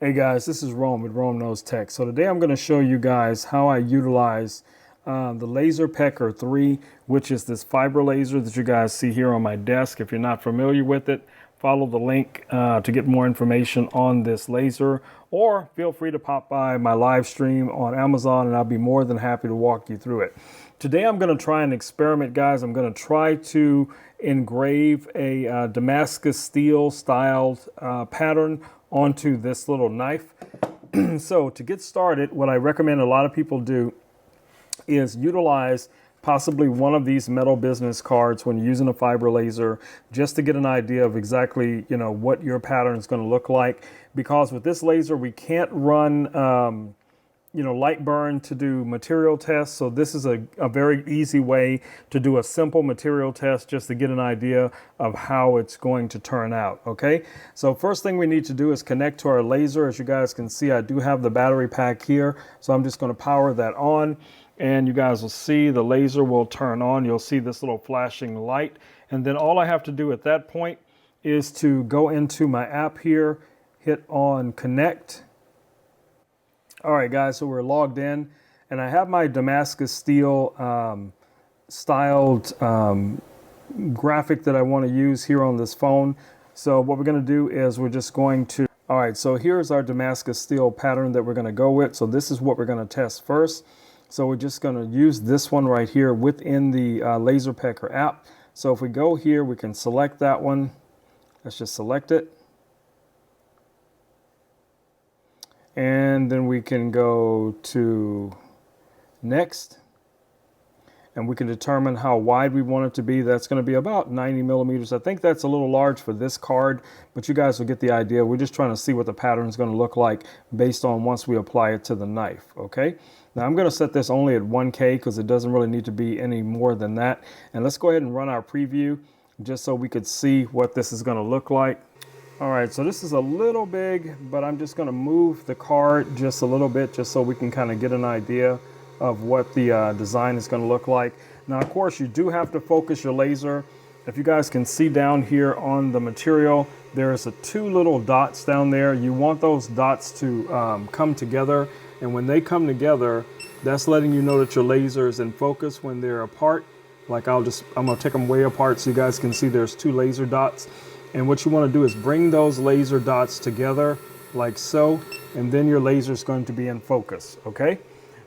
Hey guys, this is Rome with Rome Knows Tech. So today I'm going to show you guys how I utilize the LaserPecker 3, which is this fiber laser that you guys see here on my desk. If you're not familiar with it, follow the link to get more information on this laser, or feel free to pop by my live stream on Amazon and I'll be more than happy to walk you through it. Today I'm going to try an experiment, guys. I'm going to try to engrave a Damascus steel styled pattern onto this little knife. So to get started, what I recommend a lot of people do is utilize possibly one of these metal business cards when you're using a fiber laser, just to get an idea of exactly, what your pattern is going to look like. Because with this laser, we can't run light burn to do material tests. So this is a very easy way to do a simple material test just to get an idea of how it's going to turn out. Okay, so first thing we need to do is connect to our laser. As you guys can see, I do have the battery pack here, so I'm just going to power that on, and you guys will see the laser will turn on. You'll see this little flashing light, and then all I have to do at that point is to go into my app here, hit on connect. All right, guys, so we're logged in, and I have my Damascus steel styled graphic that I want to use here on this phone. So what we're going to do is we're just going to, all right, so here's our Damascus steel pattern that we're going to go with. So this is what we're going to test first. So we're just going to use this one right here within the LaserPecker app. So if we go here, we can select that one. Let's just select it. And then we can go to next, and we can determine how wide we want it to be. That's going to be about 90 millimeters. I think that's a little large for this card, but you guys will get the idea. We're just trying to see what the pattern is going to look like based on once we apply it to the knife. Okay, now I'm going to set this only at 1K because it doesn't really need to be any more than that. And let's go ahead and run our preview just so we could see what this is going to look like. All right, so this is a little big, but I'm just going to move the card just a little bit just so we can kind of get an idea of what the design is going to look like. Now, of course, you do have to focus your laser. If you guys can see down here on the material, there's two little dots down there. You want those dots to come together, and when they come together, that's letting you know that your laser is in focus. When they're apart, like I'm going to take them way apart so you guys can see there's two laser dots. And what you want to do is bring those laser dots together like so, and then your laser is going to be in focus, okay?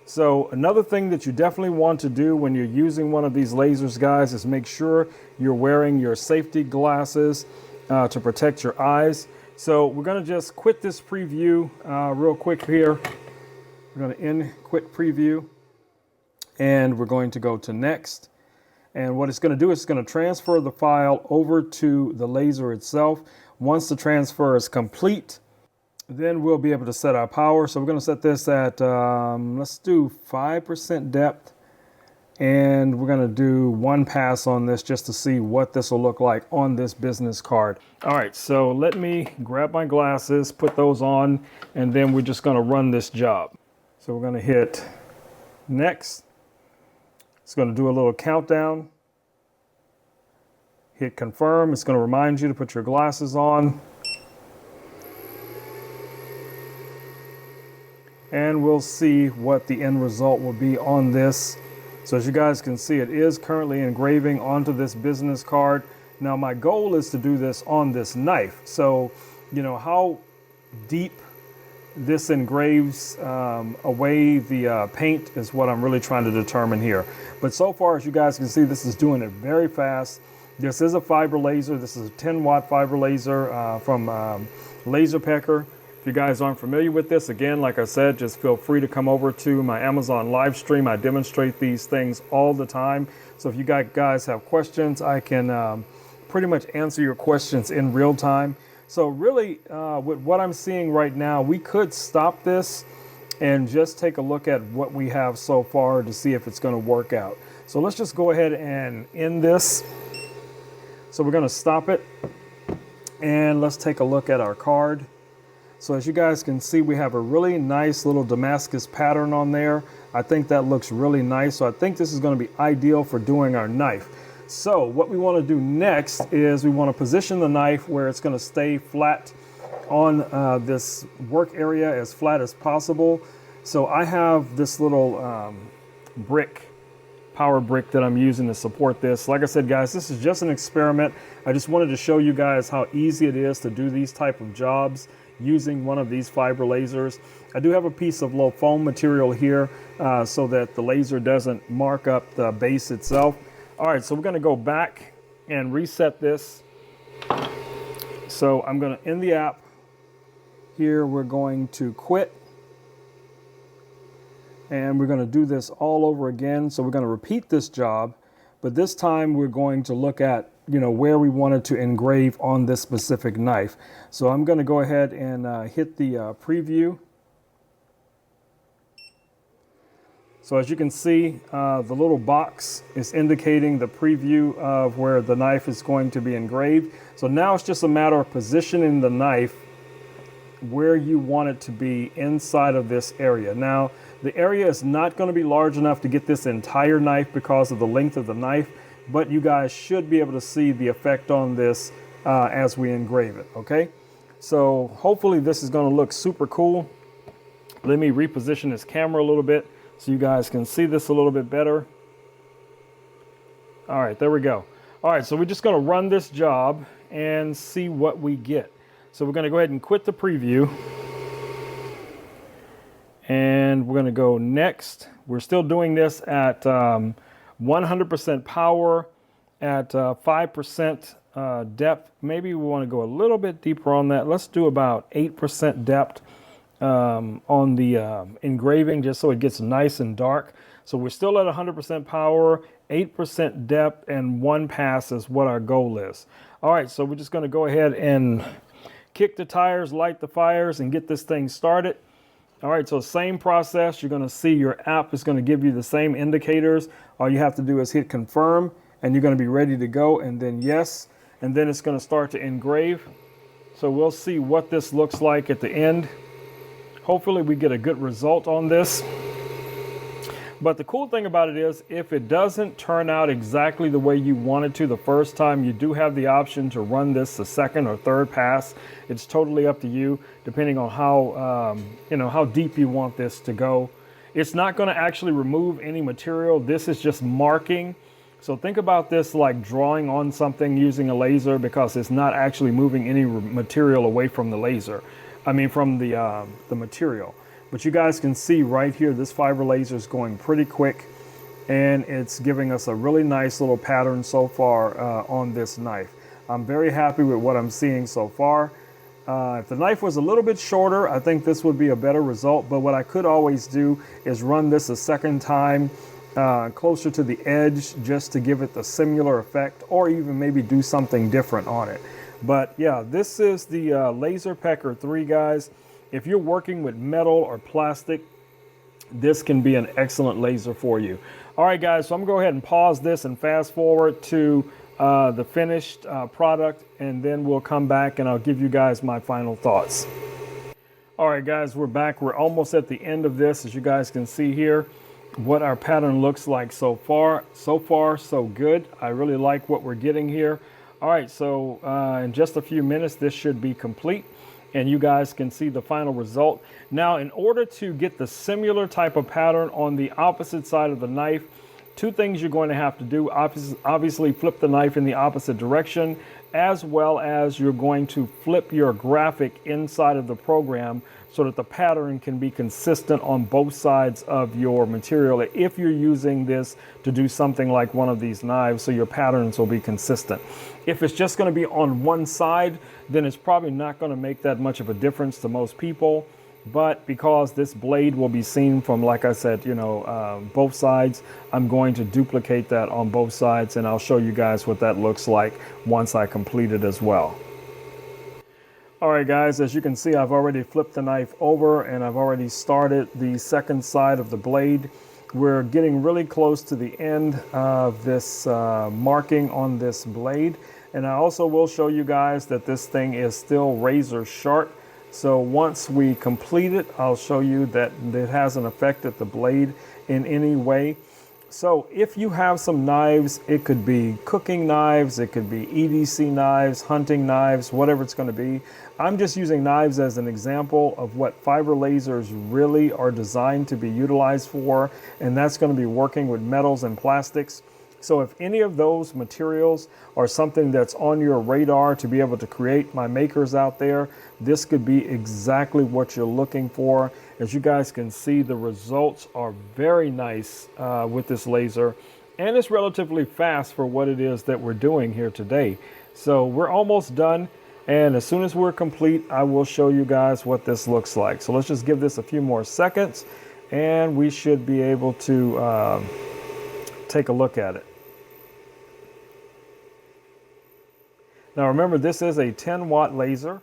So another thing that you definitely want to do when you're using one of these lasers, guys, is make sure you're wearing your safety glasses to protect your eyes. So we're going to just quit this preview real quick here. We're going to end quit preview, and we're going to go to next. And what it's going to do is it's going to transfer the file over to the laser itself. Once the transfer is complete, then we'll be able to set our power. So we're going to set this at, let's do 5% depth. And we're going to do one pass on this just to see what this will look like on this business card. All right, so let me grab my glasses, put those on, and then we're just going to run this job. So we're going to hit next. It's going to do a little countdown. Hit confirm. It's going to remind you to put your glasses on. And we'll see what the end result will be on this. So as you guys can see, it is currently engraving onto this business card. Now my goal is to do this on this knife. So, how deep this engraves away the paint is what I'm really trying to determine here. But so far, as you guys can see, this is doing it very fast. This is a fiber laser. This is a 10-watt fiber laser from LaserPecker. If you guys aren't familiar with this, again, like I said, just feel free to come over to my Amazon live stream. I demonstrate these things all the time. So if you guys have questions, I can pretty much answer your questions in real time. So really, with what I'm seeing right now, we could stop this and just take a look at what we have so far to see if it's going to work out. So let's just go ahead and end this. So we're going to stop it, and let's take a look at our card. So as you guys can see, we have a really nice little Damascus pattern on there. I think that looks really nice. So I think this is going to be ideal for doing our knife. So what we want to do next is we want to position the knife where it's going to stay flat on this work area as flat as possible. So I have this little power brick that I'm using to support this. Like I said, guys, this is just an experiment. I just wanted to show you guys how easy it is to do these type of jobs using one of these fiber lasers. I do have a piece of low foam material here so that the laser doesn't mark up the base itself. All right, so we're going to go back and reset this. So I'm going to, in the app here, we're going to quit. And we're going to do this all over again. So we're going to repeat this job, but this time we're going to look at, where we wanted to engrave on this specific knife. So I'm going to go ahead and hit the preview. So as you can see, the little box is indicating the preview of where the knife is going to be engraved. So now it's just a matter of positioning the knife where you want it to be inside of this area. Now, the area is not going to be large enough to get this entire knife because of the length of the knife, but you guys should be able to see the effect on this as we engrave it, okay? So hopefully this is going to look super cool. Let me reposition this camera a little bit so you guys can see this a little bit better. All right, there we go. All right, so we're just going to run this job and see what we get. So we're going to go ahead and quit the preview. And we're going to go next. We're still doing this at 100% power at 5% depth. Maybe we want to go a little bit deeper on that. Let's do about 8% depth on the engraving, just so it gets nice and dark. So we're still at 100% power, 8% depth, and 1 pass is what our goal is. All right, so we're just going to go ahead and kick the tires, light the fires, and get this thing started. All right, so same process. You're going to see your app is going to give you the same indicators. All you have to do is hit confirm, and you're going to be ready to go, and then yes, and then it's going to start to engrave. So we'll see what this looks like at the end. Hopefully we get a good result on this. But the cool thing about it is, if it doesn't turn out exactly the way you want it to the first time, you do have the option to run this the second or third pass. It's totally up to you, depending on how, how deep you want this to go. It's not going to actually remove any material. This is just marking. So think about this like drawing on something using a laser, because it's not actually moving any material away from the laser. From the material. But you guys can see right here, this fiber laser is going pretty quick, and it's giving us a really nice little pattern so far on this knife. I'm very happy with what I'm seeing so far. If the knife was a little bit shorter, I think this would be a better result, but what I could always do is run this a second time closer to the edge, just to give it the similar effect, or even maybe do something different on it. But yeah, this is the LaserPecker 3, guys. If you're working with metal or plastic, this can be an excellent laser for you. All right, guys, so I'm gonna go ahead and pause this and fast forward to the finished product, and then we'll come back and I'll give you guys my final thoughts. All right, guys, we're back. We're almost at the end of this. As you guys can see here, what our pattern looks like so far. So far, so good. I really like what we're getting here. All right, so in just a few minutes, this should be complete, and you guys can see the final result. Now, in order to get the similar type of pattern on the opposite side of the knife, two things you're going to have to do. Obviously, flip the knife in the opposite direction, as well as you're going to flip your graphic inside of the program so that the pattern can be consistent on both sides of your material if you're using this to do something like one of these knives, so your patterns will be consistent. If it's just going to be on one side, then it's probably not going to make that much of a difference to most people. But because this blade will be seen from, like I said, both sides, I'm going to duplicate that on both sides, and I'll show you guys what that looks like once I complete it as well. All right, guys, as you can see, I've already flipped the knife over, and I've already started the second side of the blade. We're getting really close to the end of this marking on this blade. And I also will show you guys that this thing is still razor sharp. So once we complete it, I'll show you that it hasn't affected the blade in any way. So if you have some knives, it could be cooking knives, it could be EDC knives, hunting knives, whatever it's going to be. I'm just using knives as an example of what fiber lasers really are designed to be utilized for, and that's going to be working with metals and plastics. So if any of those materials are something that's on your radar to be able to create, my makers out there, this could be exactly what you're looking for. As you guys can see, the results are very nice with this laser, and it's relatively fast for what it is that we're doing here today. So we're almost done, and as soon as we're complete, I will show you guys what this looks like. So let's just give this a few more seconds, and we should be able to take a look at it. Now remember, this is a 10-watt laser.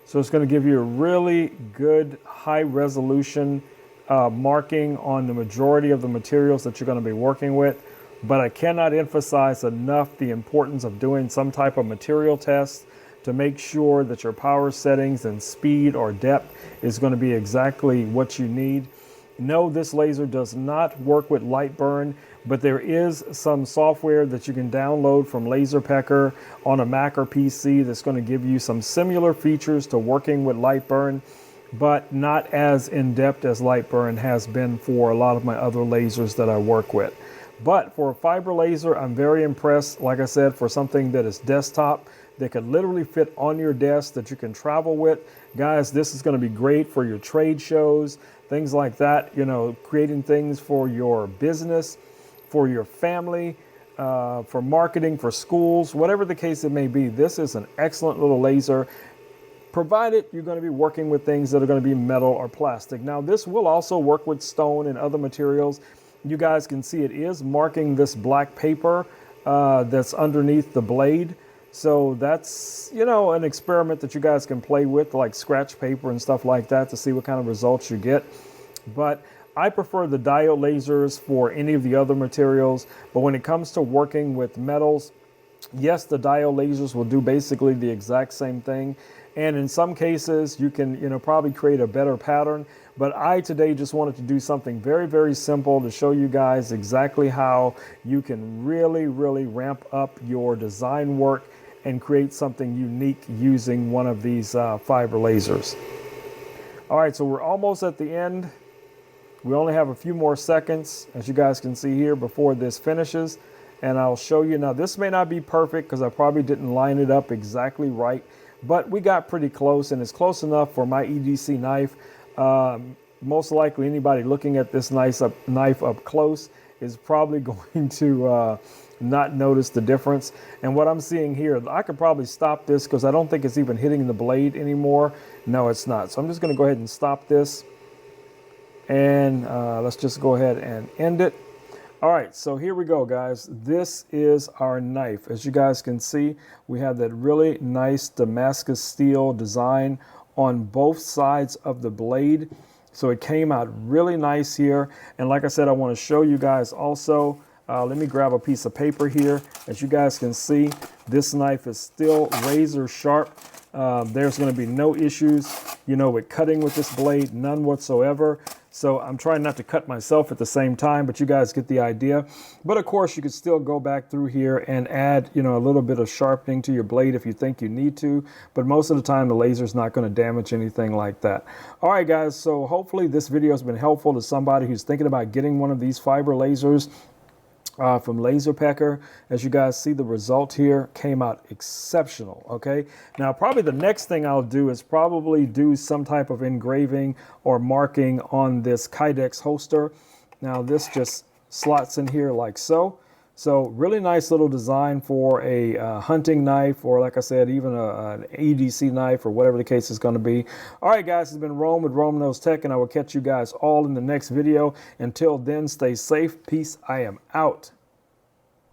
So it's going to give you a really good high resolution marking on the majority of the materials that you're going to be working with. But I cannot emphasize enough the importance of doing some type of material test to make sure that your power settings and speed or depth is going to be exactly what you need. No, this laser does not work with light burn, but there is some software that you can download from LaserPecker on a Mac or PC that's going to give you some similar features to working with light burn, but not as in-depth as light burn has been for a lot of my other lasers that I work with. But for a fiber laser, I'm very impressed. Like I said, for something that is desktop, that could literally fit on your desk, that you can travel with. Guys, this is going to be great for your trade shows, things like that, you know, creating things for your business, for your family, for marketing, for schools, whatever the case it may be. This is an excellent little laser, provided you're going to be working with things that are going to be metal or plastic. Now, this will also work with stone and other materials. You guys can see it is marking this black paper that's underneath the blade. So that's, you know, an experiment that you guys can play with, like scratch paper and stuff like that, to see what kind of results you get. But I prefer the diode lasers for any of the other materials. But when it comes to working with metals, yes, the diode lasers will do basically the exact same thing. And in some cases, you can, you know, probably create a better pattern. But I today just wanted to do something very, very simple to show you guys exactly how you can really, really ramp up your design work and create something unique using one of these fiber lasers. All right, so we're almost at the end. We only have a few more seconds, as you guys can see here, before this finishes. And I'll show you. Now, this may not be perfect because I probably didn't line it up exactly right, but we got pretty close, and it's close enough for my EDC knife. Most likely anybody looking at this knife up close is probably going to not notice the difference. And what I'm seeing here, I could probably stop this because I don't think it's even hitting the blade anymore. No, it's not. So I'm just going to go ahead and stop this. And let's just go ahead and end it. All right, so here we go, guys. This is our knife. As you guys can see, we have that really nice Damascus steel design on both sides of the blade. So it came out really nice here. And like I said, I want to show you guys also. Let me grab a piece of paper here. As you guys can see, this knife is still razor sharp. There's going to be no issues, you know, with cutting with this blade, none whatsoever. So I'm trying not to cut myself at the same time, but you guys get the idea. But of course, you could still go back through here and add, you know, a little bit of sharpening to your blade if you think you need to. But most of the time, the laser is not going to damage anything like that. All right, guys. So hopefully this video has been helpful to somebody who's thinking about getting one of these fiber lasers from LaserPecker. As you guys see, the result here came out exceptional. Okay, now probably the next thing I'll do is probably do some type of engraving or marking on this Kydex holster. Now this just slots in here like so. So really nice little design for a hunting knife, or like I said, even an EDC knife, or whatever the case is going to be. All right, guys, it's been Rome with Rome Knows Tech, and I will catch you guys all in the next video. Until then, stay safe. Peace. I am out.